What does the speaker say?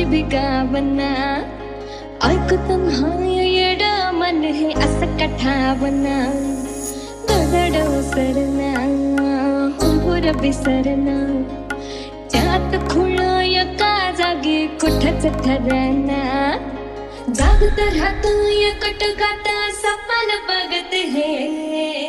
माझी बिगावना ऐकत नाही येड मन हे असं कठावना दगड उसरना हुंबुर विसरना त्यात खुळा एका जागी कुठच ठरना जागत राहतो एकट गाता सपन बघत हे